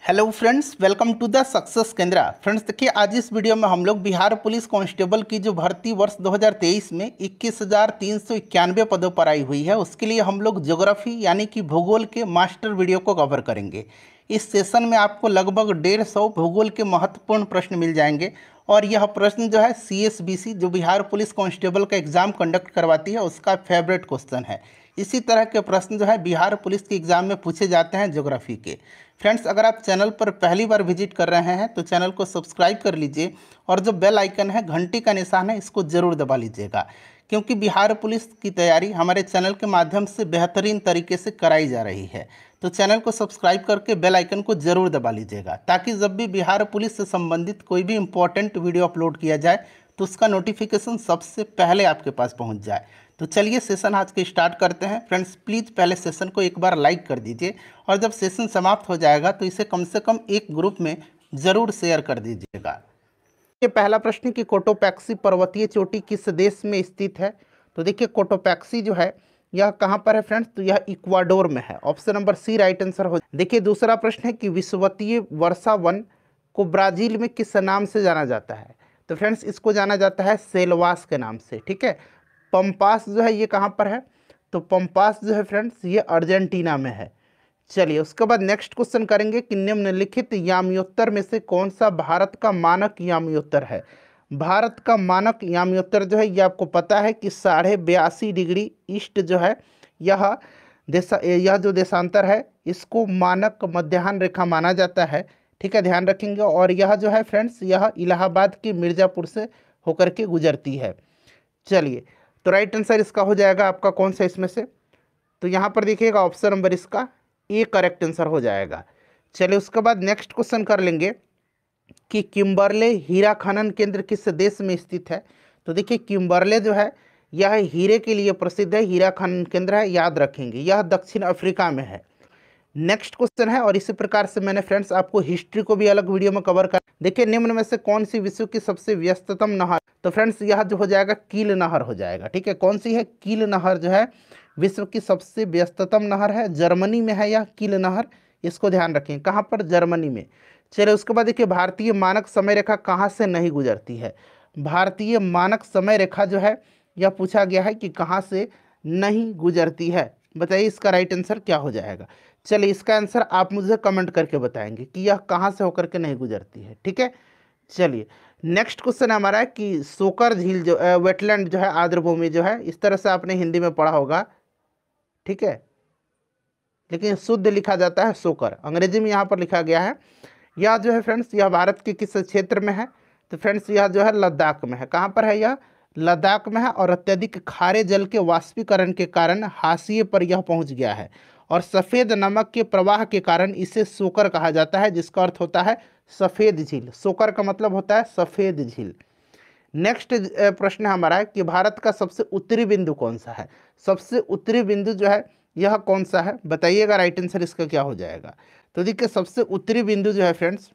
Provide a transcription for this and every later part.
Hello friends, welcome to the success Kendra. Friends देखिए, आज इस वीडियो में हम लोग बिहार पुलिस कांस्टेबल की जो भर्ती वर्ष 2023 में 21,391 पदों पर आई हुई है, उसके लिए हम लोग ज्योग्राफी यानी कि भूगोल के मास्टर वीडियो को कवर करेंगे। इस सेशन में आपको लगभग 150 भूगोल के महत्वपूर्ण प्रश्न मिल जाएंगे और यह प्रश्न जो है CSBC जो बिहार पुलिस कांस्टेबल का एग्ज़ाम कंडक्ट करवाती है उसका फेवरेट क्वेश्चन है। इसी तरह के प्रश्न जो है बिहार पुलिस के एग्ज़ाम में पूछे जाते हैं ज्योग्राफी के। फ्रेंड्स, अगर आप चैनल पर पहली बार विजिट कर रहे हैं तो चैनल को सब्सक्राइब कर लीजिए और जो बेल आइकन है, घंटी का निशान है, इसको ज़रूर दबा लीजिएगा, क्योंकि बिहार पुलिस की तैयारी हमारे चैनल के माध्यम से बेहतरीन तरीके से कराई जा रही है। तो चैनल को सब्सक्राइब करके बेल आइकन को ज़रूर दबा लीजिएगा, ताकि जब भी बिहार पुलिस से संबंधित कोई भी इम्पोर्टेंट वीडियो अपलोड किया जाए तो उसका नोटिफिकेशन सबसे पहले आपके पास पहुंच जाए। तो चलिए सेशन आज के स्टार्ट करते हैं। फ्रेंड्स, प्लीज़ पहले सेशन को एक बार लाइक कर दीजिए और जब सेशन समाप्त हो जाएगा तो इसे कम से कम एक ग्रुप में ज़रूर शेयर कर दीजिएगा। ये पहला प्रश्न कि कोटोपैक्सी पर्वतीय चोटी किस देश में स्थित है। तो देखिए, कोटोपैक्सी जो है यह कहाँ पर है फ्रेंड्स, तो यह इक्वाडोर में है। Option number C right answer हो। देखिए, दूसरा प्रश्न है कि विषुवतीय वर्षा वन को ब्राज़ील में किस नाम से जाना जाता है। तो फ्रेंड्स, इसको जाना जाता है सेलवास के नाम से। ठीक है, पंपास जो है ये कहाँ पर है, तो पंपास जो है फ्रेंड्स ये अर्जेंटीना में है। चलिए, उसके बाद नेक्स्ट क्वेश्चन करेंगे कि निम्नलिखित याम्योत्तर में से कौन सा भारत का मानक याम्योत्तर है। भारत का मानक याम्योत्तर जो है ये आपको पता है कि 82.5 डिग्री ईस्ट जो है यह जो देशांतर है इसको मानक मध्याह्न रेखा माना जाता है। ठीक है, ध्यान रखेंगे। और यह जो है फ्रेंड्स यह इलाहाबाद के मिर्ज़ापुर से होकर के गुजरती है। चलिए, तो राइट आंसर इसका हो जाएगा आपका कौन सा इसमें से, तो यहाँ पर देखिएगा ऑप्शन नंबर इसका ए करेक्ट आंसर हो जाएगा। चलिए, उसके बाद नेक्स्ट क्वेश्चन कर लेंगे कि किम्बरले हीरा खनन केंद्र किस देश में स्थित है। तो देखिए, किम्बरले जो है यह हीरे के लिए प्रसिद्ध है, हीरा खनन केंद्र है, याद रखेंगे, यह दक्षिण अफ्रीका में है। नेक्स्ट क्वेश्चन है, और इसी प्रकार से मैंने फ्रेंड्स आपको हिस्ट्री को भी अलग वीडियो में कवर कर। देखिए, निम्न में से कौन सी विश्व की सबसे व्यस्ततम नहर। तो फ्रेंड्स यह जो हो जाएगा कील नहर हो जाएगा। ठीक है, कौन सी है, कील नहर जो है विश्व की सबसे व्यस्ततम नहर है। जर्मनी में है यह कील नहर, इसको ध्यान रखें, कहाँ पर, जर्मनी में। चलिए, उसके बाद देखिए, भारतीय मानक समय रेखा कहाँ से नहीं गुजरती है। भारतीय मानक समय रेखा जो है यह पूछा गया है कि कहाँ से नहीं गुजरती है। बताइए इसका राइट आंसर क्या हो जाएगा। चलिए, इसका आंसर आप मुझे कमेंट करके बताएंगे कि यह कहाँ से होकर के नहीं गुजरती है। ठीक है, चलिए नेक्स्ट क्वेश्चन हमारा है कि सोकर झील जो वेटलैंड जो है, आर्द्रभूमि जो है, इस तरह से आपने हिंदी में पढ़ा होगा। ठीक है, लेकिन शुद्ध लिखा जाता है सोकर, अंग्रेजी में यहाँ पर लिखा गया है। यह जो है फ्रेंड्स यह भारत के किस क्षेत्र में है। तो फ्रेंड्स यह जो है लद्दाख में है। कहाँ पर है, यह लद्दाख में है। और अत्यधिक खारे जल के वाष्पीकरण के कारण हाशिए पर यह पहुँच गया है और सफ़ेद नमक के प्रवाह के कारण इसे सोकर कहा जाता है, जिसका अर्थ होता है सफ़ेद झील। सोकर का मतलब होता है सफ़ेद झील। नेक्स्ट प्रश्न हमारा है कि भारत का सबसे उत्तरी बिंदु कौन सा है। सबसे उत्तरी बिंदु जो है यह कौन सा है, बताइएगा राइट आंसर इसका क्या हो जाएगा। तो देखिए, सबसे उत्तरी बिंदु जो है फ्रेंड्स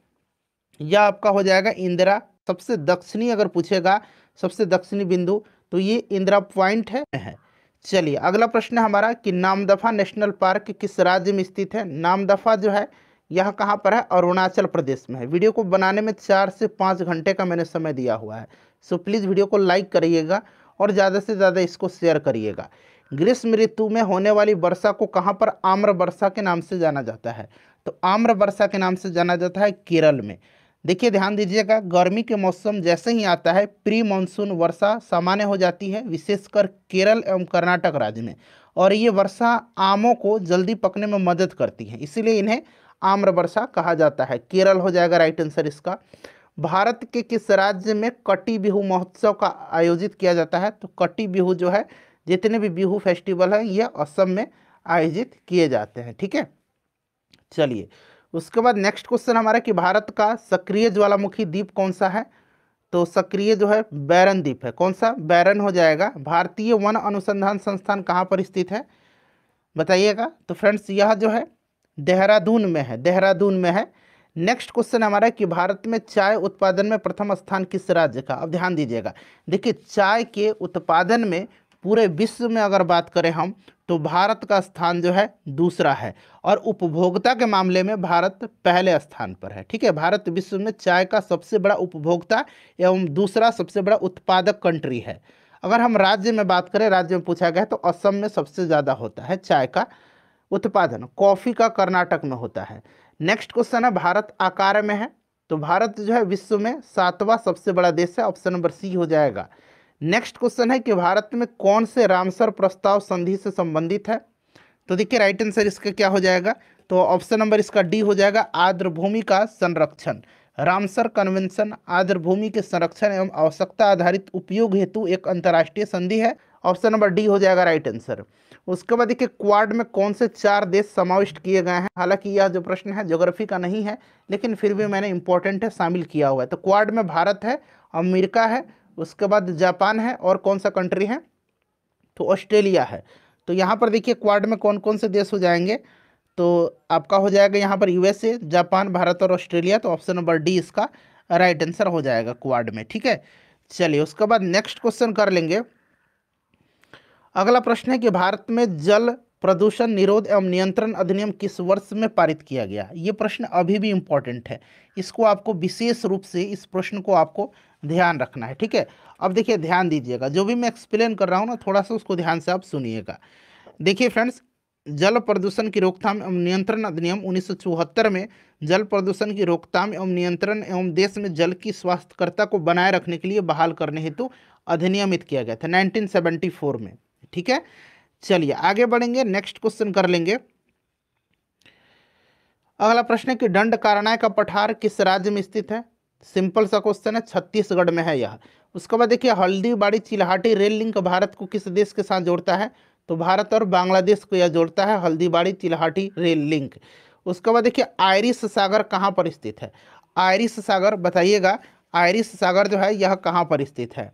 यह आपका हो जाएगा इंदिरा। सबसे दक्षिणी अगर पूछेगा सबसे दक्षिणी बिंदु तो ये इंदिरा पॉइंट है। चलिए, अगला प्रश्न हमारा कि नामदफा नेशनल पार्क किस राज्य में स्थित है। नामदफा जो है यह कहाँ पर है, अरुणाचल प्रदेश में है। वीडियो को बनाने में 4 से 5 घंटे का मैंने समय दिया हुआ है। सो प्लीज़ वीडियो को लाइक करिएगा और ज़्यादा से ज़्यादा इसको शेयर करिएगा। ग्रीष्म ऋतु में होने वाली वर्षा को कहाँ पर आम्र वर्षा के नाम से जाना जाता है। तो आम्र वर्षा के नाम से जाना जाता है केरल में। देखिए, ध्यान दीजिएगा, गर्मी के मौसम जैसे ही आता है प्री मानसून वर्षा सामान्य हो जाती है, विशेषकर केरल एवं कर्नाटक राज्य में। और ये वर्षा आमों को जल्दी पकने में मदद करती है, इसीलिए इन्हें आम्र वर्षा कहा जाता है। केरल हो जाएगा राइट आंसर इसका। भारत के किस राज्य में कटी बिहू महोत्सव का आयोजित किया जाता है। तो कटी बिहू जो है, जितने भी बिहू फेस्टिवल हैं ये असम में आयोजित किए जाते हैं। ठीक है, चलिए उसके बाद नेक्स्ट क्वेश्चन हमारा कि भारत का सक्रिय ज्वालामुखी द्वीप कौन सा है। तो सक्रिय जो है बैरन द्वीप है। कौन सा, बैरन हो जाएगा। भारतीय वन अनुसंधान संस्थान कहाँ पर स्थित है, बताइएगा। तो फ्रेंड्स यह जो है देहरादून में है, देहरादून में है। नेक्स्ट क्वेश्चन हमारा कि भारत में चाय उत्पादन में प्रथम स्थान किस राज्य का। अब ध्यान दीजिएगा, देखिए चाय के उत्पादन में पूरे विश्व में अगर बात करें हम तो भारत का स्थान जो है दूसरा है, और उपभोक्ता के मामले में भारत पहले स्थान पर है। ठीक है, भारत विश्व में चाय का सबसे बड़ा उपभोक्ता एवं दूसरा सबसे बड़ा उत्पादक कंट्री है। अगर हम राज्य में बात करें, राज्य में पूछा गया है तो असम में सबसे ज़्यादा होता है चाय का उत्पादन, कॉफ़ी का कर्नाटक में होता है। नेक्स्ट क्वेश्चन है, भारत आकार में है तो भारत जो है विश्व में 7वां सबसे बड़ा देश है, ऑप्शन नंबर सी हो जाएगा। नेक्स्ट क्वेश्चन है कि भारत में कौन से रामसर प्रस्ताव संधि से संबंधित है, तो देखिए राइट आंसर इसका क्या हो जाएगा, तो ऑप्शन नंबर इसका डी हो जाएगा, आर्द्र भूमि का संरक्षण। रामसर कन्वेंशन आर्द्र भूमि के संरक्षण एवं आवश्यकता आधारित उपयोग हेतु एक अंतर्राष्ट्रीय संधि है, ऑप्शन नंबर डी हो जाएगा राइट आंसर। उसके बाद देखिए क्वाड में कौन से 4 देश समाविष्ट किए गए हैं, हालांकि यह जो प्रश्न है ज्योग्राफी का नहीं है लेकिन फिर भी मैंने इंपॉर्टेंट है शामिल किया हुआ है। तो क्वाड में भारत है, अमेरिका है, उसके बाद जापान है, और कौन सा कंट्री है, तो ऑस्ट्रेलिया है। तो यहाँ पर देखिए क्वाड में कौन कौन से देश हो जाएंगे, तो आपका हो जाएगा यहाँ पर यूएसए, जापान, भारत और ऑस्ट्रेलिया, तो ऑप्शन नंबर डी इसका राइट आंसर हो जाएगा क्वाड में। ठीक है, चलिए उसके बाद नेक्स्ट क्वेश्चन कर लेंगे। अगला प्रश्न है कि भारत में जल प्रदूषण निरोध एवं नियंत्रण अधिनियम किस वर्ष में पारित किया गया। ये प्रश्न अभी भी इम्पोर्टेंट है, इसको आपको विशेष रूप से इस प्रश्न को आपको ध्यान रखना है। ठीक है, अब देखिए ध्यान दीजिएगा, जो भी मैं एक्सप्लेन कर रहा हूँ ना थोड़ा सा उसको ध्यान से आप सुनिएगा। देखिए फ्रेंड्स, जल प्रदूषण की रोकथाम एवं नियंत्रण अधिनियम 1974 में जल प्रदूषण की रोकथाम एवं नियंत्रण एवं देश में जल की स्वास्थ्यकरता को बनाए रखने के लिए बहाल करने हेतु अधिनियमित किया गया था 1974 में। ठीक है, चलिए आगे बढ़ेंगे, नेक्स्ट क्वेश्चन कर लेंगे। अगला प्रश्न है कि दंडकारण्य का पठार किस राज्य में स्थित है। सिंपल सा क्वेश्चन है, छत्तीसगढ़ में है यह। उसके बाद देखिए हल्दीबाड़ी चिल्हाटी रेल लिंक भारत को किस देश के साथ जोड़ता है, तो भारत और बांग्लादेश को यह जोड़ता है, हल्दीबाड़ी चिल्हाटी रेल लिंक। उसके बाद देखिए आयरिश सागर कहाँ पर स्थित है, आयरिश सागर बताइएगा, आयरिश सागर जो है यह कहाँ पर स्थित है,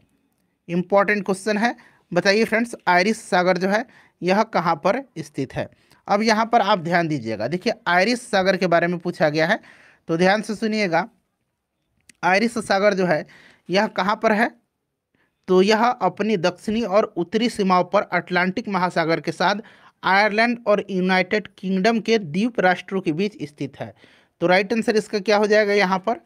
इंपॉर्टेंट क्वेश्चन है, बताइए फ्रेंड्स आयरिश सागर जो है यह कहाँ पर स्थित है। अब यहाँ पर आप ध्यान दीजिएगा, देखिए आयरिश सागर के बारे में पूछा गया है तो ध्यान से सुनिएगा। आयरिश सागर जो है यह कहाँ पर है, तो यह अपनी दक्षिणी और उत्तरी सीमाओं पर अटलांटिक महासागर के साथ आयरलैंड और यूनाइटेड किंगडम के द्वीप राष्ट्रों के बीच स्थित है। तो राइट आंसर इसका क्या हो जाएगा, यहाँ पर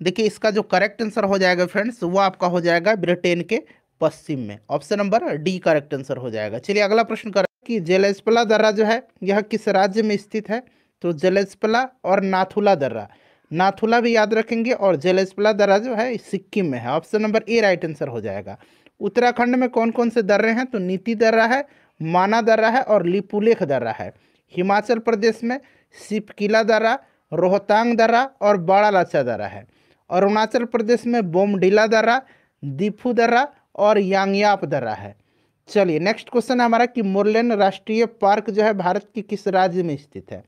देखिए इसका जो करेक्ट आंसर हो जाएगा फ्रेंड्स वो आपका हो जाएगा ब्रिटेन के पश्चिम में, option number D correct answer हो जाएगा। चलिए अगला प्रश्न करें कि जेलेस्पला दर्रा जो है यह किस राज्य में स्थित है, तो जेलेस्पला और नाथुला दर्रा, नाथुला भी याद रखेंगे और जेलेस्पला दर्रा जो है सिक्किम में है, option number A right answer हो जाएगा। उत्तराखंड में कौन कौन से दर्रे हैं, तो नीति दर्रा है, माना दर्रा है और लिपुलेख दर्रा है। हिमाचल प्रदेश में सिपकिला दर्रा, रोहतांग दर्रा और बड़ा लाचा दर्रा है। अरुणाचल प्रदेश में बोमडिला दर्रा, दीफू दर्रा और यांगयाप दर्रा है। चलिए नेक्स्ट क्वेश्चन है हमारा कि मुरलेन राष्ट्रीय पार्क जो है भारत के किस राज्य में स्थित है,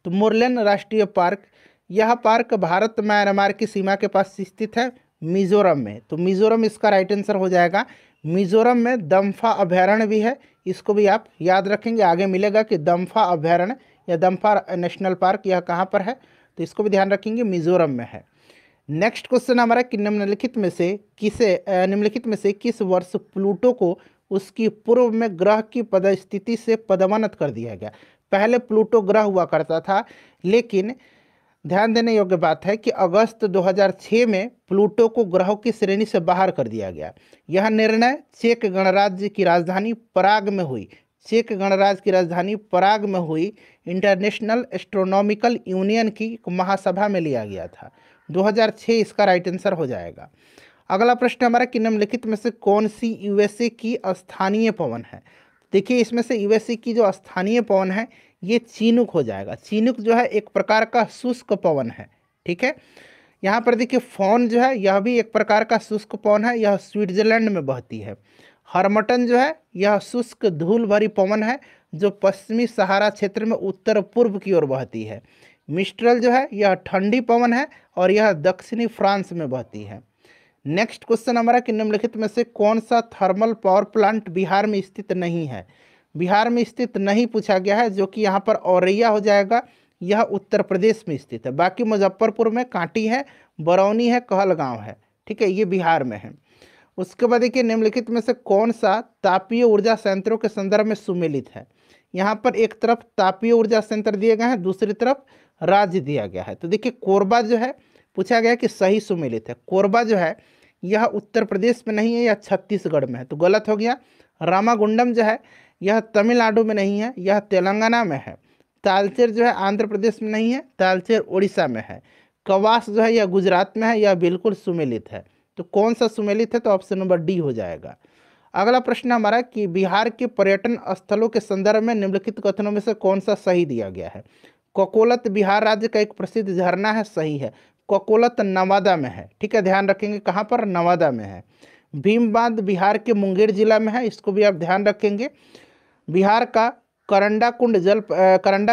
तो मुरलेन राष्ट्रीय पार्क, यह पार्क भारत म्यांमार की सीमा के पास स्थित है, मिजोरम में, तो मिजोरम इसका राइट आंसर हो जाएगा। मिजोरम में दम्फा अभयारण्य भी है, इसको भी आप याद रखेंगे, आगे मिलेगा कि दम्फा अभयारण्य या दम्फा नेशनल पार्क यह कहाँ पर है, तो इसको भी ध्यान रखेंगे, मिजोरम में है। नेक्स्ट क्वेश्चन हमारा कि निम्नलिखित में से किस वर्ष प्लूटो को उसकी पूर्व में ग्रह की पदस्थिति से पदोन्नत कर दिया गया। पहले प्लूटो ग्रह हुआ करता था, लेकिन ध्यान देने योग्य बात है कि अगस्त 2006 में प्लूटो को ग्रहों की श्रेणी से बाहर कर दिया गया। यह निर्णय चेक गणराज्य की राजधानी पराग में हुई, चेक गणराज्य की राजधानी पराग में हुई इंटरनेशनल एस्ट्रोनॉमिकल यूनियन की महासभा में लिया गया था। 2006 इसका राइट आंसर हो जाएगा। अगला प्रश्न हमारा कि निम्नलिखित में से कौन सी यूएसए की स्थानीय पवन है। देखिए इसमें से यूएसए की जो स्थानीय पवन है ये चीनुक हो जाएगा। चीनुक जो है एक प्रकार का शुष्क पवन है, ठीक है। यहाँ पर देखिए फॉन जो है यह भी एक प्रकार का शुष्क पवन है, यह स्विट्जरलैंड में बहती है। हर्मटन जो है यह शुष्क धूल भरी पवन है जो पश्चिमी सहारा क्षेत्र में उत्तर पूर्व की ओर बहती है। मिस्ट्रल जो है यह ठंडी पवन है और यह दक्षिणी फ्रांस में बहती है। नेक्स्ट क्वेश्चन हमारा कि निम्नलिखित में से कौन सा थर्मल पावर प्लांट बिहार में स्थित नहीं है। बिहार में स्थित नहीं पूछा गया है, जो कि यहाँ पर औरैया हो जाएगा, यह उत्तर प्रदेश में स्थित है। बाकी मुजफ्फरपुर में कांटी है, बरौनी है, कहलगांव है, ठीक है, ये बिहार में है। उसके बाद देखिए निम्नलिखित में से कौन सा तापीय ऊर्जा संयंत्रों के संदर्भ में सुमेलित है। यहाँ पर एक तरफ तापीय ऊर्जा संयंत्र दिए गए हैं, दूसरी तरफ राज्य दिया गया है। तो देखिए कोरबा जो है पूछा गया कि सही सुमेलित है। कोरबा जो है यह उत्तर प्रदेश में नहीं है, यह छत्तीसगढ़ में है, तो गलत हो गया। रामागुंडम जो है यह तमिलनाडु में नहीं है, यह तेलंगाना में है। तालचेर जो है आंध्र प्रदेश में नहीं है, तालचेर उड़ीसा में है। कवास जो है यह गुजरात में है, यह बिल्कुल सुमेलित है। तो कौन सा सुमेलित है, तो ऑप्शन नंबर डी हो जाएगा। अगला प्रश्न हमारा कि बिहार के पर्यटन स्थलों के संदर्भ में निम्नलिखित कथनों में से कौन सा सही दिया गया है। ककोलत बिहार राज्य का एक प्रसिद्ध झरना है, सही है। ककोलत नवादा में है, ठीक है, ध्यान रखेंगे कहाँ पर, नवादा में है। भीम बांध बिहार के मुंगेर जिला में है, इसको भी आप ध्यान रखेंगे। बिहार का करंडा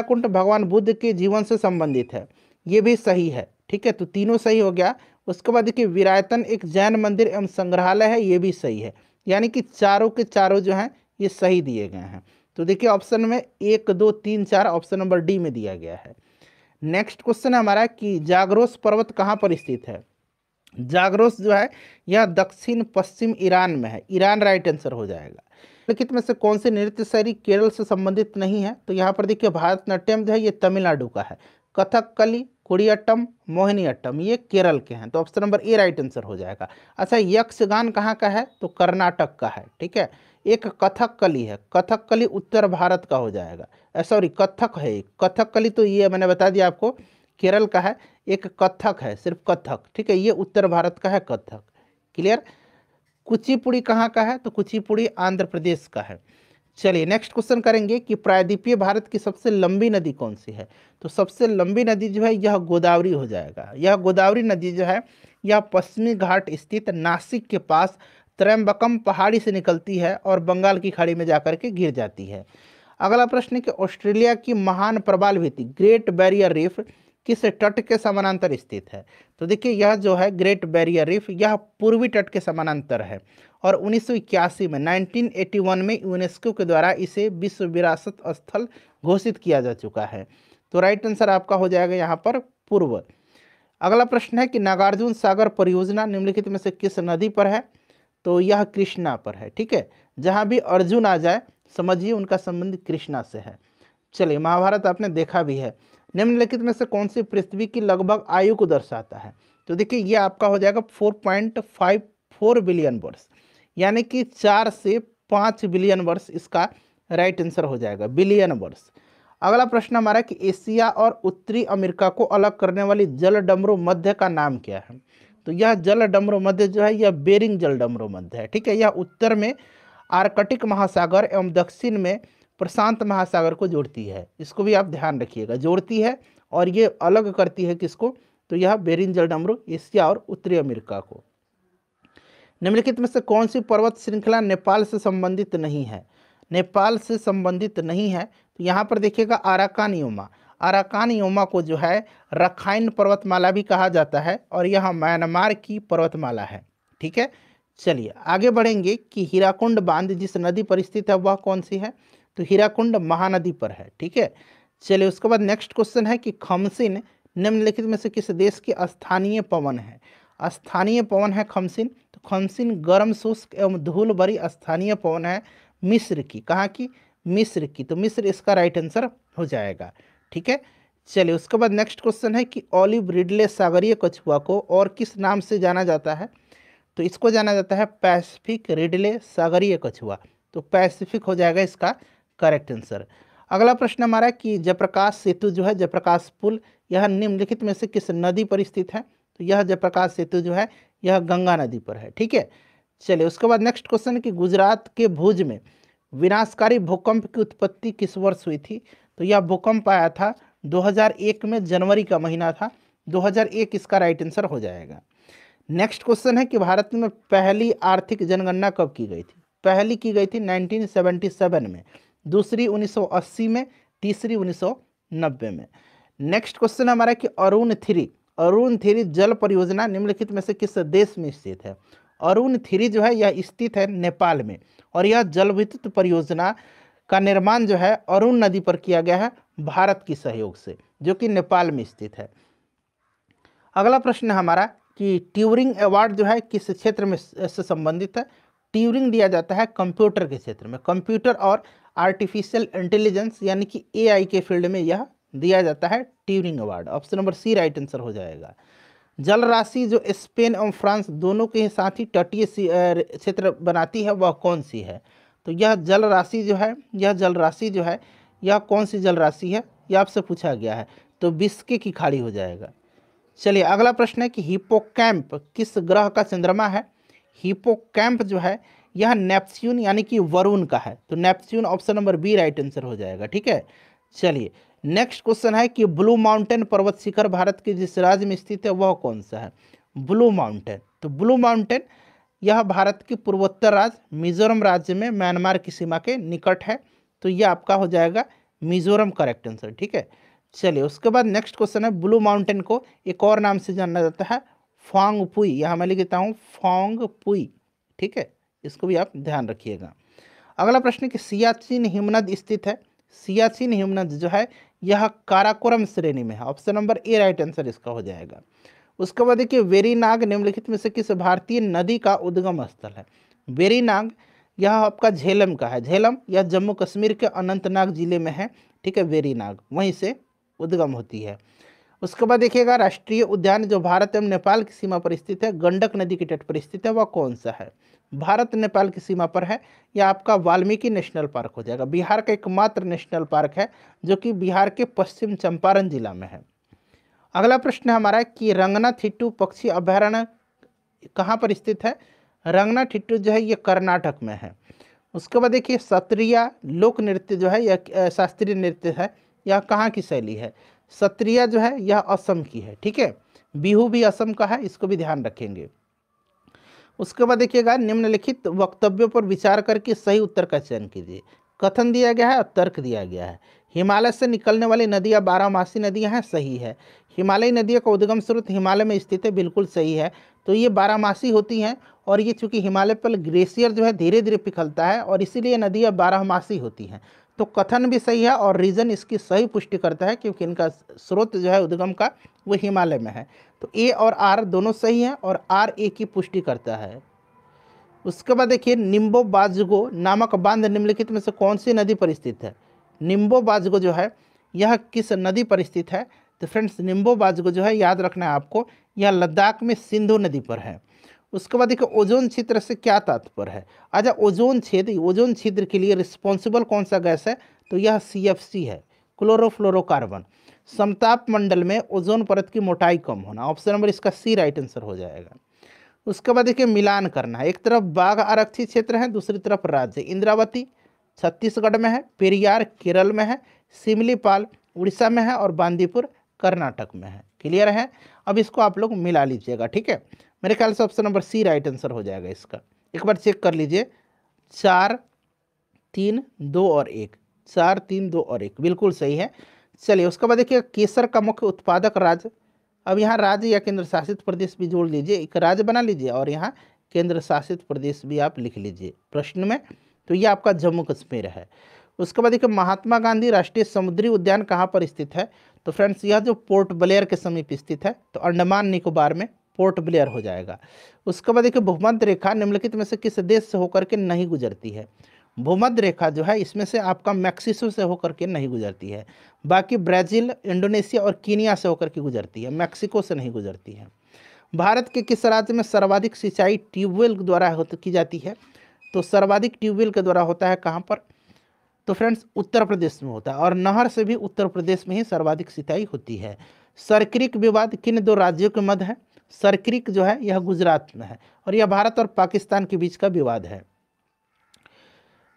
कुंड भगवान बुद्ध के जीवन से संबंधित है, ये भी सही है, ठीक है, तो तीनों सही हो गया। उसके बाद देखिए विरायतन एक जैन मंदिर एवं संग्रहालय है, ये भी सही है। यानी कि चारों के चारों जो हैं ये सही दिए गए हैं। तो देखिए ऑप्शन में 1 2 3 4 ऑप्शन नंबर डी में दिया गया है। नेक्स्ट क्वेश्चन है हमारा कि जाग्रोस पर्वत कहाँ पर स्थित है। जाग्रोस जो है यह दक्षिण पश्चिम ईरान में है, ईरान राइट आंसर हो जाएगा। निम्नलिखित में से कौन सी नृत्य शैली केरल से संबंधित नहीं है, तो यहाँ पर देखिए भारतनाट्यम जो है ये तमिलनाडु का है। कथकली, कुडियाट्टम, मोहिनीअट्टम ये केरल के हैं, तो option number A right answer हो जाएगा। अच्छा यक्षगान कहाँ का है, तो कर्नाटक का है, ठीक है। एक कथकली है, कथकली उत्तर भारत का हो जाएगा, सॉरी कथक है एक, कथकली तो ये मैंने बता दिया आपको केरल का है। एक कथक है, सिर्फ कथक, ठीक है, ये उत्तर भारत का है कथक, क्लियर। कुचिपुड़ी कहाँ का है, तो कुचिपुड़ी आंध्र प्रदेश का है। चलिए नेक्स्ट क्वेश्चन करेंगे कि प्रायद्वीपीय भारत की सबसे लंबी नदी कौन सी है। तो सबसे लंबी नदी जो है यह गोदावरी हो जाएगा। यह गोदावरी नदी जो है यह पश्चिमी घाट स्थित नासिक के पास त्रयंबकम पहाड़ी से निकलती है और बंगाल की खाड़ी में जाकर के गिर जाती है। अगला प्रश्न है कि ऑस्ट्रेलिया की महान प्रवाल भित्ति ग्रेट बैरियर रीफ किस तट के समानांतर स्थित है। तो देखिए यह जो है ग्रेट बैरियर रीफ यह पूर्वी तट के समानांतर है और 1981 में 1981 में यूनेस्को के द्वारा इसे विश्व विरासत स्थल घोषित किया जा चुका है। तो राइट आंसर आपका हो जाएगा यहाँ पर पूर्व। अगला प्रश्न है कि नागार्जुन सागर परियोजना निम्नलिखित में से किस नदी पर है। तो यह कृष्णा पर है, ठीक है। जहाँ भी अर्जुन आ जाए समझिए उनका संबंध कृष्णा से है। चलिए महाभारत आपने देखा भी है। निम्नलिखित में से कौन सी पृथ्वी की लगभग आयु को दर्शाता है। तो देखिए ये आपका हो जाएगा 4.54 बिलियन वर्ष, यानी कि 4 से 5 बिलियन वर्ष इसका राइट आंसर हो जाएगा, बिलियन वर्ष। अगला प्रश्न हमारा कि एशिया और उत्तरी अमेरिका को अलग करने वाली जलडमरू मध्य का नाम क्या है। तो यह जलडमरू मध्य जो है यह बेरिंग जलडमरू मध्य है, ठीक है। यह उत्तर में आर्कटिक महासागर एवं दक्षिण में प्रशांत महासागर को जोड़ती है, इसको भी आप ध्यान रखिएगा, जोड़ती है और ये अलग करती है किसको, तो यह बेरिंग जलडमरू एशिया और उत्तरी अमेरिका को। निम्नलिखित में से कौन सी पर्वत श्रृंखला नेपाल से संबंधित नहीं है। नेपाल से संबंधित नहीं है तो यहाँ पर देखिएगा अराकान योमा, अराकान योमा को जो है रखाइन पर्वतमाला भी कहा जाता है और यह म्यांमार की पर्वतमाला है, ठीक है। चलिए आगे बढ़ेंगे कि हीराकुंड बांध जिस नदी पर स्थित है वह कौन सी है। तो हीराकुंड महानदी पर है, ठीक है। चलिए उसके बाद नेक्स्ट क्वेश्चन है कि खमसिन निम्नलिखित में से किस देश की स्थानीय पवन है। स्थानीय पवन है खमसिन, तो खमसिन गर्म शुष्क एवं धूल भरी स्थानीय पवन है मिस्र की, कहाँ की, मिस्र की, तो मिस्र इसका राइट आंसर हो जाएगा, ठीक है। चलिए उसके बाद नेक्स्ट क्वेश्चन है कि ऑलिव रिडले सागरीय कछुआ को और किस नाम से जाना जाता है। तो इसको जाना जाता है पैसिफिक रिडले सागरीय कछुआ, तो पैसिफिक हो जाएगा इसका करेक्ट आंसर। अगला प्रश्न हमारा कि जयप्रकाश सेतु जो है, जयप्रकाश पुल, यह निम्नलिखित में से किस नदी पर स्थित है। तो यह जयप्रकाश सेतु जो है यह गंगा नदी पर है, ठीक है। चलिए उसके बाद नेक्स्ट क्वेश्चन कि गुजरात के भुज में विनाशकारी भूकंप की उत्पत्ति किस वर्ष हुई थी। तो यह भूकंप आया था 2001 में, जनवरी का महीना था, 2001 इसका राइट आंसर हो जाएगा। नेक्स्ट क्वेश्चन है कि भारत में पहली आर्थिक जनगणना कब की गई थी। पहली की गई थी 1977 में, दूसरी 1980 में, तीसरी 1990 में। नेक्स्ट क्वेश्चन हमारा कि अरुण 3 जल परियोजना निम्नलिखित में से किस देश में स्थित है। अरुण 3 जो है यह स्थित है नेपाल में और यह जल विद्युत परियोजना का निर्माण जो है अरुण नदी पर किया गया है भारत की सहयोग से, जो कि नेपाल में स्थित है। अगला प्रश्न हमारा कि ट्यूरिंग अवार्ड जो है किस क्षेत्र में से संबंधित है। ट्यूरिंग दिया जाता है कंप्यूटर के क्षेत्र में, कंप्यूटर और आर्टिफिशियल इंटेलिजेंस यानी कि एआई के फील्ड में यह दिया जाता है Turing award. Option number C right answer हो जाएगा। जल राशि जो स्पेन और फ्रांस दोनों के साथ ही तटीय क्षेत्र बनाती है वह कौन सी है। तो यह जल राशि जो है, यह जल राशि जो है, यह कौन सी जल राशि है, यह आपसे पूछा गया है। तो बिस्के की खाड़ी हो जाएगा। चलिए अगला प्रश्न है कि हिप्पोकैम्प किस ग्रह का चंद्रमा है। हिप्पोकैम्प जो है यह नेपच्यून यानी कि वरुण का है। तो Neptune option number B right answer हो जाएगा। ठीक है, चलिए नेक्स्ट क्वेश्चन है कि ब्लू माउंटेन पर्वत शिखर भारत के जिस राज्य में स्थित है वह कौन सा है। ब्लू माउंटेन, तो ब्लू माउंटेन यह भारत के पूर्वोत्तर राज्य मिजोरम राज्य में म्यांमार की सीमा के निकट है। तो यह आपका हो जाएगा मिजोरम करेक्ट आंसर। ठीक है, चलिए उसके बाद नेक्स्ट क्वेश्चन है ब्लू माउंटेन को एक और नाम से जाना जाता है फांगपुई। यहाँ मैं लिख देता हूँ फांगपुई। ठीक है, इसको भी आप ध्यान रखिएगा। अगला प्रश्न है कि सियाचिन हिमनद स्थित है। सियाचिन हिमनद जो है यह काराकोरम श्रेणी में है। Option number A right answer इसका हो जाएगा। उसके बाद देखिए वेरीनाग निम्नलिखित में से किस भारतीय नदी का उद्गम स्थल है। वेरीनाग यह आपका झेलम का है। झेलम यह जम्मू कश्मीर के अनंतनाग जिले में है। ठीक है, वेरीनाग वहीं से उद्गम होती है। उसके बाद देखिएगा राष्ट्रीय उद्यान जो भारत एवं नेपाल की सीमा पर स्थित है, गंडक नदी के तट पर स्थित है, वह कौन सा है। भारत नेपाल की सीमा पर है। यह आपका वाल्मीकि नेशनल पार्क हो जाएगा। बिहार का एकमात्र नेशनल पार्क है जो कि बिहार के पश्चिम चंपारण जिला में है। अगला प्रश्न हमारा कि रंगनाथिट्टू पक्षी अभयारण्य कहाँ पर स्थित है। रंगनाथिट्टू जो है ये कर्नाटक में है। उसके बाद देखिए सत्रिया लोक नृत्य जो है यह शास्त्रीय नृत्य है, यह कहाँ की शैली है। सत्रिया जो है यह असम की है। ठीक है, बिहू भी असम का है, इसको भी ध्यान रखेंगे। उसके बाद देखिएगा निम्नलिखित वक्तव्यों पर विचार करके सही उत्तर का चयन कीजिए। कथन दिया गया है और तर्क दिया गया है। हिमालय से निकलने वाली नदियाँ बारहमासी नदियाँ हैं, सही है। हिमालयी नदियों का उद्गम स्रोत हिमालय में स्थित है, बिल्कुल सही है। तो ये बारहमासी होती हैं और ये चूंकि हिमालय पर ग्लेशियर जो है धीरे धीरे पिघलता है और इसीलिए नदियाँ बारहमासी होती हैं। तो कथन भी सही है और रीजन इसकी सही पुष्टि करता है क्योंकि इनका स्रोत जो है उद्गम का वो हिमालय में है। तो ए और आर दोनों सही हैं और आर ए की पुष्टि करता है। उसके बाद देखिए निम्बो बाजगो नामक बांध निम्नलिखित में से कौन सी नदी पर स्थित है। निम्बो बाजगो जो है यह किस नदी पर स्थित है। तो फ्रेंड्स निम्बो बाजगो जो है याद रखना है आपको, यह लद्दाख में सिंधु नदी पर है। उसके बाद देखिए ओजोन क्षेत्र से क्या तात्पर्य है। अच्छा ओजोन क्षेत्र के लिए रिस्पॉन्सिबल कौन सा गैस है। तो यह CFC है, क्लोरोफ्लोरोकार्बन। समताप मंडल में ओजोन परत की मोटाई कम होना। ऑप्शन नंबर इसका सी राइट आंसर हो जाएगा। उसके बाद देखिए मिलान करना है, एक तरफ बाघ आरक्षित क्षेत्र है, दूसरी तरफ राज्य। इंद्रावती छत्तीसगढ़ में है, पेरियार केरल में है, सिमलीपाल उड़ीसा में है और बांदीपुर कर्नाटक में है। क्लियर है। अब इसको आप लोग मिला लीजिएगा। ठीक है, मेरे ख्याल से option number C right answer हो जाएगा इसका। एक बार चेक कर लीजिए, 4 3 2 और 1, 4 3 2 और 1 बिल्कुल सही है। चलिए उसके बाद देखिए केसर का मुख्य उत्पादक राज्य। अब यहाँ राज्य या केंद्र शासित प्रदेश भी जोड़ लीजिए, एक राज्य बना लीजिए और यहाँ केंद्र शासित प्रदेश भी आप लिख लीजिए प्रश्न में। तो ये आपका जम्मू कश्मीर है। उसके बाद देखिए महात्मा गांधी राष्ट्रीय समुद्री उद्यान कहाँ पर स्थित है। तो फ्रेंड्स यह जो पोर्ट ब्लेयर के समीप स्थित है, तो अंडमान निकोबार में पोर्ट ब्लेयर हो जाएगा। उसके बाद देखिए भूमध्य रेखा निम्नलिखित में से किस देश से होकर के नहीं गुजरती है। भूमध्य रेखा जो है इसमें से आपका मैक्सिको से होकर के नहीं गुजरती है, बाकी ब्राज़ील इंडोनेशिया और कीनिया से होकर के गुजरती है, मैक्सिको से नहीं गुजरती है। भारत के किस राज्य में सर्वाधिक सिंचाई ट्यूबवेल द्वारा की जाती है। तो सर्वाधिक ट्यूबवेल के द्वारा होता है कहाँ पर। तो फ्रेंड्स उत्तर प्रदेश में होता है और नहर से भी उत्तर प्रदेश में ही सर्वाधिक सिंचाई होती है। सरक्रिक विवाद किन दो राज्यों के मध्य है। सरक्रिक जो है यह गुजरात में है और यह भारत और पाकिस्तान के बीच का विवाद है।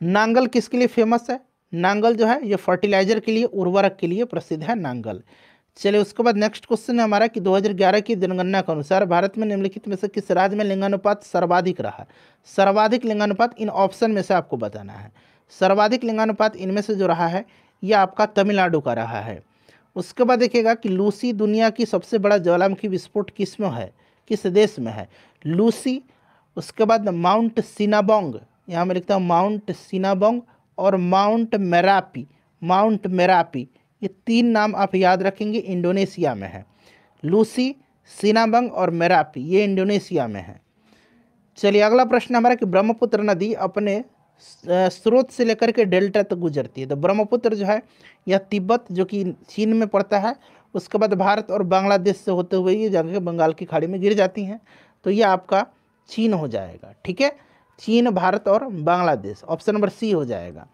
नांगल किसके लिए फेमस है। नांगल जो है यह फर्टिलाइजर के लिए, उर्वरक के लिए प्रसिद्ध है नांगल। चलिए उसके बाद नेक्स्ट क्वेश्चन है हमारा कि 2011 की जनगणना के अनुसार भारत में निम्नलिखित में से किस राज्य में लिंगानुपात सर्वाधिक रहा। सर्वाधिक लिंगानुपात इन ऑप्शन में से आपको बताना है। सर्वाधिक लिंगानुपात इनमें से जो रहा है यह आपका तमिलनाडु का रहा है। उसके बाद देखिएगा कि लूसी दुनिया की सबसे बड़ा ज्वालामुखी विस्फोट किस में है, किस देश में है लूसी। उसके बाद माउंट सिनाबोंग, यहाँ मैं लिखता हूँ माउंट सिनाबोंग और माउंट मेरापी। माउंट मेरापी ये तीन नाम आप याद रखेंगे, इंडोनेशिया में है। लूसी सिनाबंग और मेरापी ये इंडोनेशिया में है। चलिए अगला प्रश्न हमारा कि ब्रह्मपुत्र नदी अपने स्रोत से लेकर के डेल्टा तक गुजरती है। तो ब्रह्मपुत्र जो है यह तिब्बत जो कि चीन में पड़ता है, उसके बाद भारत और बांग्लादेश से होते हुए ये जगह बंगाल की खाड़ी में गिर जाती हैं। तो ये आपका चीन हो जाएगा, ठीक है। चीन, भारत और बांग्लादेश, ऑप्शन नंबर सी हो जाएगा।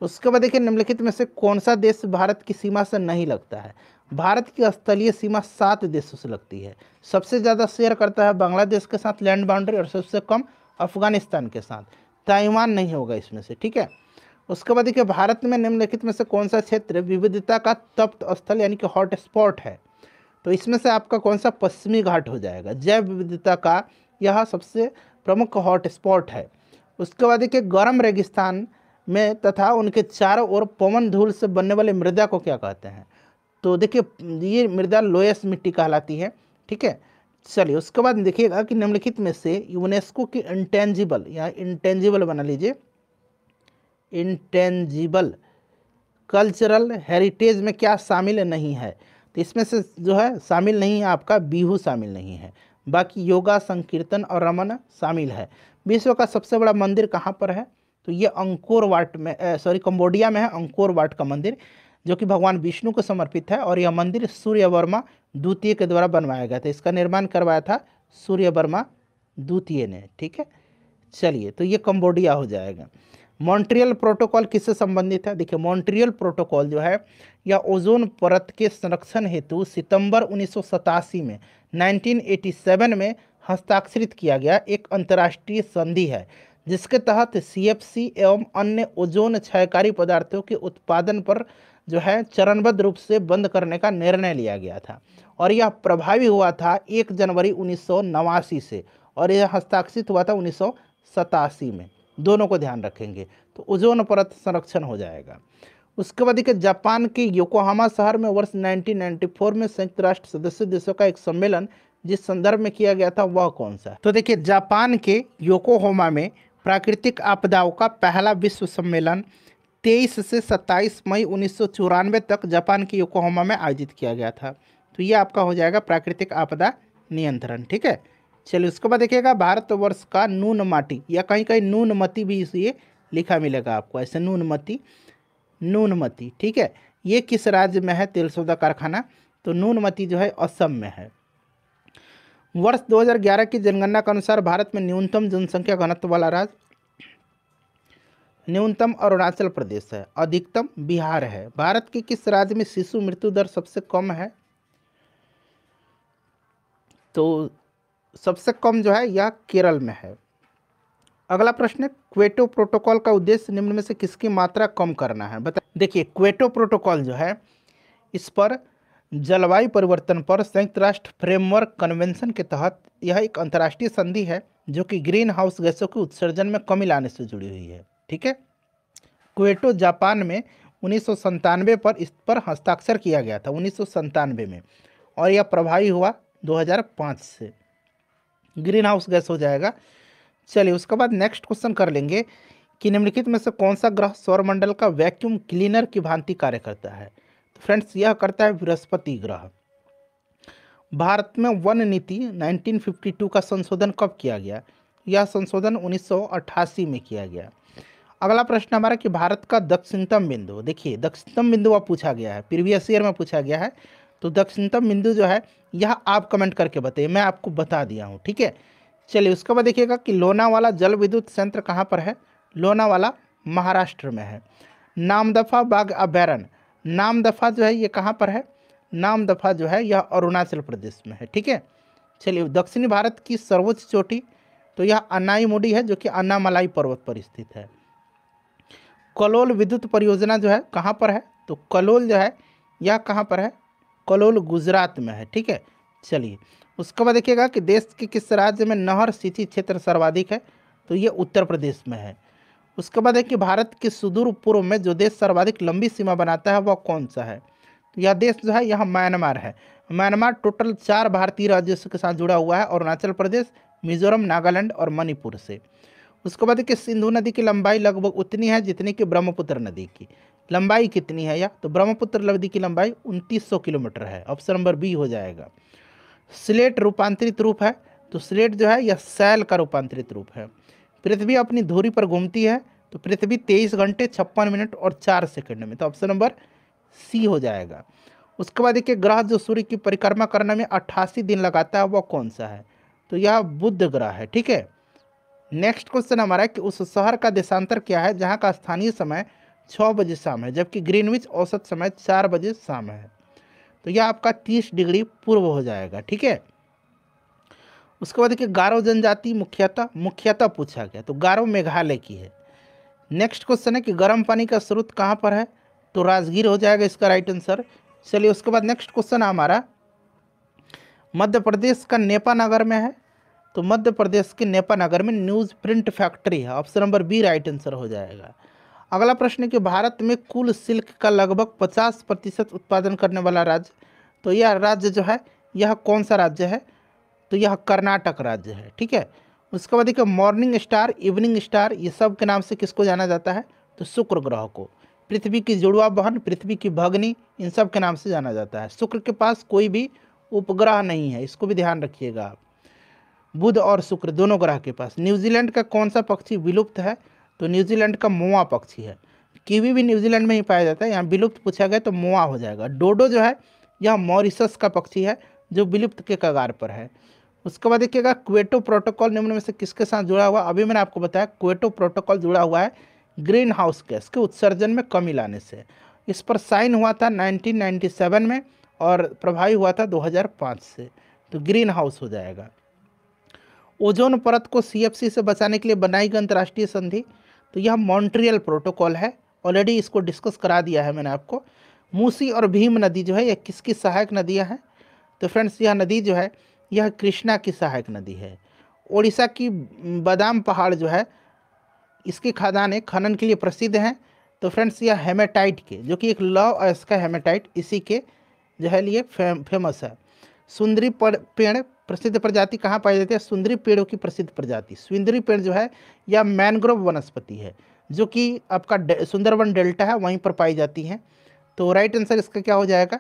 उसके बाद देखिए निम्नलिखित में से कौन सा देश भारत की सीमा से नहीं लगता है। भारत की स्थलीय सीमा 7 देशों से लगती है। सबसे ज़्यादा शेयर करता है बांग्लादेश के साथ लैंड बाउंड्री और सबसे कम अफगानिस्तान के साथ। ताइवान नहीं होगा इसमें से, ठीक है। उसके बाद देखिए भारत में निम्नलिखित में से कौन सा क्षेत्र विविधता का तप्त स्थल यानी कि हॉट स्पॉट है। तो इसमें से आपका कौन सा पश्चिमी घाट हो जाएगा। जैव विविधता का यह सबसे प्रमुख हॉट स्पॉट है। उसके बाद देखिए गर्म रेगिस्तान में तथा उनके चारों ओर पवन धूल से बनने वाली मृदा को क्या कहते हैं। तो देखिए ये मृदा लोयस मिट्टी कहलाती है, ठीक है। चलिए उसके बाद देखिएगा कि निम्नलिखित में से यूनेस्को की इंटेंजिबल या इंटेंजिबल बना लीजिए, इंटेंजिबल कल्चरल हेरिटेज में क्या शामिल नहीं है। तो इसमें से जो है शामिल नहीं है आपका बिहू शामिल नहीं है, बाकी योगा, संकीर्तन और रमन शामिल है। विश्व का सबसे बड़ा मंदिर कहाँ पर है। तो ये अंकोर वाट में कंबोडिया में है अंकोर वाट का मंदिर, जो कि भगवान विष्णु को समर्पित है। और यह मंदिर सूर्यवर्मा द्वितीय के द्वारा बनवाया गया था। इसका निर्माण करवाया था सूर्यवर्मा द्वितीय ने, ठीक है। चलिए तो ये कंबोडिया हो जाएगा। मॉन्ट्रियल प्रोटोकॉल किससे संबंधित है। देखिए मॉन्ट्रियल प्रोटोकॉल जो है यह ओजोन परत के संरक्षण हेतु सितंबर 1987 में 1987 में हस्ताक्षरित किया गया एक अंतर्राष्ट्रीय संधि है, जिसके तहत सीएफसी एवं अन्य ओजोन क्षयकारी पदार्थों के उत्पादन पर जो है चरणबद्ध रूप से बंद करने का निर्णय लिया गया था। और यह प्रभावी हुआ था 1 जनवरी 1989 से, और यह हस्ताक्षरित हुआ था 1987 में। दोनों को ध्यान रखेंगे तो ओजोन परत संरक्षण हो जाएगा। उसके बाद देखिए जापान के योकोहामा शहर में वर्ष 1994 में संयुक्त राष्ट्र सदस्य देशों का एक सम्मेलन जिस संदर्भ में किया गया था वह कौन सा। तो देखिए जापान के योकोहामा में प्राकृतिक आपदाओं का पहला विश्व सम्मेलन 23 से 27 मई 1994 तक जापान के योकोहामा में आयोजित किया गया था। तो ये आपका हो जाएगा प्राकृतिक आपदा नियंत्रण, ठीक है। चलिए उसके बाद देखिएगा भारतवर्ष का नूनमाटी या कहीं कहीं नूनमती भी इसे लिखा मिलेगा आपको, ऐसे नूनमती, नूनमती, ठीक है। ये किस राज्य में है तेल सौदा कारखाना। तो नूनमती जो है असम में है। वर्ष 2011 की जनगणना के अनुसार भारत में न्यूनतम जनसंख्या घनत्व वाला राज्य न्यूनतम अरुणाचल प्रदेश है, अधिकतम बिहार है। भारत के किस राज्य में शिशु मृत्यु दर सबसे कम है। तो सबसे कम जो है यह केरल में है। अगला प्रश्न है क्वेटो प्रोटोकॉल का उद्देश्य निम्न में से किसकी मात्रा कम करना है। बता देखिए क्वेटो प्रोटोकॉल जो है इस पर जलवायु परिवर्तन पर संयुक्त राष्ट्र फ्रेमवर्क कन्वेंशन के तहत यह एक अंतर्राष्ट्रीय संधि है जो कि ग्रीन हाउस गैसों के उत्सर्जन में कमी लाने से जुड़ी हुई है, ठीक है। क्वेटो जापान में 1997 पर इस पर हस्ताक्षर किया गया था 1997 में, और यह प्रभावी हुआ 2005 से। ग्रीन हाउस गैस हो जाएगा। चलिए उसके बाद नेक्स्ट क्वेश्चन कर लेंगे कि निम्नलिखित में से कौन सा ग्रह सौरमंडल का वैक्यूम क्लीनर की भांति कार्य करता है। तो फ्रेंड्स यह करता है बृहस्पति ग्रह। भारत में वन नीति 1952 का संशोधन कब किया गया। यह संशोधन 1988 में किया गया। अगला प्रश्न हमारा कि भारत का दक्षिणतम बिंदु। देखिए दक्षिणतम बिंदु अब पूछा गया है, प्रीवियस ईयर में पूछा गया है। तो दक्षिणतम बिंदु जो है यह आप कमेंट करके बताइए, मैं आपको बता दिया हूँ, ठीक है। चलिए उसके बाद देखिएगा कि लोनावाला जल विद्युत संयंत्र कहाँ पर है। लोनावाला महाराष्ट्र में है। नामदफा बाघ अभयारण्य, नामदफा जो है ये कहाँ पर है। नामदफा जो है यह अरुणाचल प्रदेश में है, ठीक है। चलिए दक्षिणी भारत की सर्वोच्च चोटी तो यह अन्नाईमुडी है जो कि अन्नामलाई पर्वत पर स्थित है। कलोल विद्युत परियोजना जो है कहाँ पर है। तो कलोल जो है यह कहाँ पर है, कलोल गुजरात में है, ठीक है। चलिए उसके बाद देखिएगा कि देश के किस राज्य में नहर सिंचाई क्षेत्र सर्वाधिक है। तो ये उत्तर प्रदेश में है। उसके बाद है कि भारत के सुदूर पूर्व में जो देश सर्वाधिक लंबी सीमा बनाता है वह कौन सा है। तो यह देश जो है यह म्यांमार है। म्यांमार टोटल 4 भारतीय राज्यों के साथ जुड़ा हुआ है, अरुणाचल प्रदेश, मिजोरम, नागालैंड और मणिपुर से। उसके बाद देखिए सिंधु नदी की लंबाई लगभग उतनी है जितनी कि ब्रह्मपुत्र नदी की लंबाई कितनी है। या तो ब्रह्मपुत्र नदी की लंबाई 2900 किलोमीटर है, ऑप्शन नंबर बी हो जाएगा। स्लेट रूपांतरित रूप है, तो स्लेट जो है यह शैल का रूपांतरित रूप है। पृथ्वी अपनी धुरी पर घूमती है, तो पृथ्वी 23 घंटे 56 मिनट और 4 सेकंड में, तो ऑप्शन नंबर सी हो जाएगा। उसके बाद देखिए ग्रह जो सूर्य की परिक्रमा करने में 88 दिन लगाता है वह कौन सा है, तो यह बुध ग्रह है। ठीक है, नेक्स्ट क्वेश्चन हमारा है कि उस शहर का देशांतर क्या है जहाँ का स्थानीय समय 6 बजे शाम है जबकि ग्रीनविच औसत समय 4 बजे शाम है, तो यह आपका 30 डिग्री पूर्व हो जाएगा। ठीक है, उसके बाद देखिए गारो जनजाति मुख्यतः पूछा गया, तो गारो मेघालय की है। नेक्स्ट क्वेश्चन है कि गर्म पानी का स्रोत कहाँ पर है, तो राजगीर हो जाएगा इसका राइट आंसर। चलिए उसके बाद नेक्स्ट क्वेश्चन हमारा मध्य प्रदेश का नेपा नगर में है, तो मध्य प्रदेश के नेपा नगर में न्यूज़ प्रिंट फैक्ट्री है, option number B right answer हो जाएगा। अगला प्रश्न है कि भारत में कुल सिल्क का लगभग 50% उत्पादन करने वाला राज्य, तो यह राज्य जो है यह कौन सा राज्य है, तो यह कर्नाटक राज्य है। ठीक है, उसके बाद देखिए मॉर्निंग स्टार, इवनिंग स्टार, ये सब के नाम से किसको जाना जाता है, तो शुक्र ग्रह को। पृथ्वी की जुड़वा बहन, पृथ्वी की भगनी, इन सब के नाम से जाना जाता है। शुक्र के पास कोई भी उपग्रह नहीं है, इसको भी ध्यान रखिएगा आप। बुध और शुक्र दोनों ग्रह के पास। न्यूजीलैंड का कौन सा पक्षी विलुप्त है, तो न्यूजीलैंड का मोआ पक्षी है। कीवी भी न्यूजीलैंड में ही पाया जाता है, यहाँ विलुप्त पूछा गया तो मोआ हो जाएगा। डोडो जो है यह मॉरिशस का पक्षी है जो विलुप्त के कगार पर है। उसके बाद देखिएगा क्वेटो प्रोटोकॉल निम्न में से किसके साथ जुड़ा हुआ, अभी मैंने आपको बताया क्वेटो प्रोटोकॉल जुड़ा हुआ है ग्रीन हाउस गैस के उत्सर्जन में कमी लाने से। इस पर साइन हुआ था 1997 में और प्रभावी हुआ था 2005 से, तो ग्रीन हाउस हो जाएगा। ओजोन परत को सीएफसी से बचाने के लिए बनाई गई अंतर्राष्ट्रीय संधि, तो यह मॉन्ट्रियल प्रोटोकॉल है, ऑलरेडी इसको डिस्कस करा दिया है मैंने आपको। मूसी और भीम नदी जो है यह किसकी सहायक नदियाँ हैं, तो फ्रेंड्स यह नदी जो है यह कृष्णा की सहायक नदी है। ओडिशा की बादाम पहाड़ जो है इसकी खदानें खनन के लिए प्रसिद्ध हैं, तो फ्रेंड्स यह हेमेटाइट के, जो कि एक लौह अयस्क है हेमेटाइट, इसी के जो है लिए फेमस है। सुंदरी पेड़ प्रसिद्ध प्रजाति कहाँ पाई जाती है, सुंदरी पेड़ों की प्रसिद्ध प्रजाति सुंदरी पेड़ जो है यह मैनग्रोव वनस्पति है जो कि आपका सुंदरवन डेल्टा है वहीं पर पाई जाती है, तो राइट आंसर इसका क्या हो जाएगा,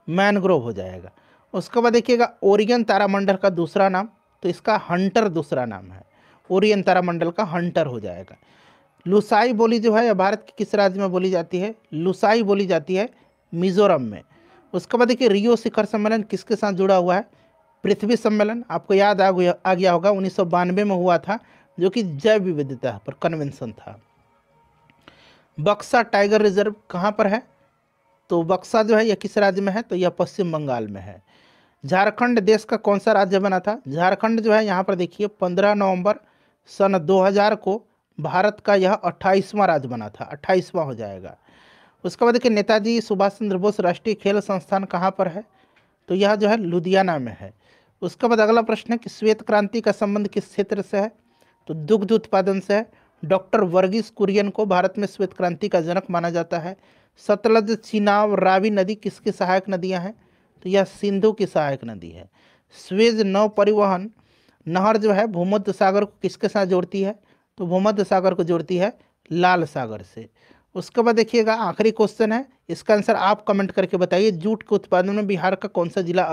मैनग्रोव हो जाएगा। उसके बाद देखिएगा ओरियन तारामंडल का दूसरा नाम, तो इसका हंटर दूसरा नाम है, ओरियन तारामंडल का हंटर हो जाएगा। लुसाई बोली जो है भारत के किस राज्य में बोली जाती है, लुसाई बोली जाती है मिजोरम में। उसके बाद देखिए रियो शिखर सम्मेलन किसके साथ जुड़ा हुआ है, पृथ्वी सम्मेलन, आपको याद आ गया होगा 1992 में हुआ था, जो कि जैव विविधता पर कन्वेंशन था। बक्सा टाइगर रिजर्व कहाँ पर है, तो बक्सा जो है यह किस राज्य में है, तो यह पश्चिम बंगाल में है। झारखंड देश का कौन सा राज्य बना था, झारखंड जो है यहाँ पर देखिए 15 नवंबर सन 2000 को भारत का यह 28वां राज्य बना था, 28वां हो जाएगा। उसके बाद देखिए नेताजी सुभाष चंद्र बोस राष्ट्रीय खेल संस्थान कहाँ पर है, तो यह जो है लुधियाना में है। उसके बाद अगला प्रश्न है कि श्वेत क्रांति का संबंध किस क्षेत्र से है, तो दुग्ध उत्पादन से है। डॉक्टर वर्गीस कुरियन को भारत में श्वेत क्रांति का जनक माना जाता है। सतलज, चिनाब, रावी नदी किसकी सहायक नदियाँ हैं, तो यह सिंधु की सहायक नदी है। स्वेज नौ परिवहन नहर जो है भूमध्य सागर को किसके साथ जोड़ती है, तो भूमध्य सागर को जोड़ती है लाल सागर से। उसके बाद देखिएगा आखिरी क्वेश्चन है, इसका आंसर आप कमेंट करके बताइए, जूट के उत्पादन में बिहार का कौन सा जिला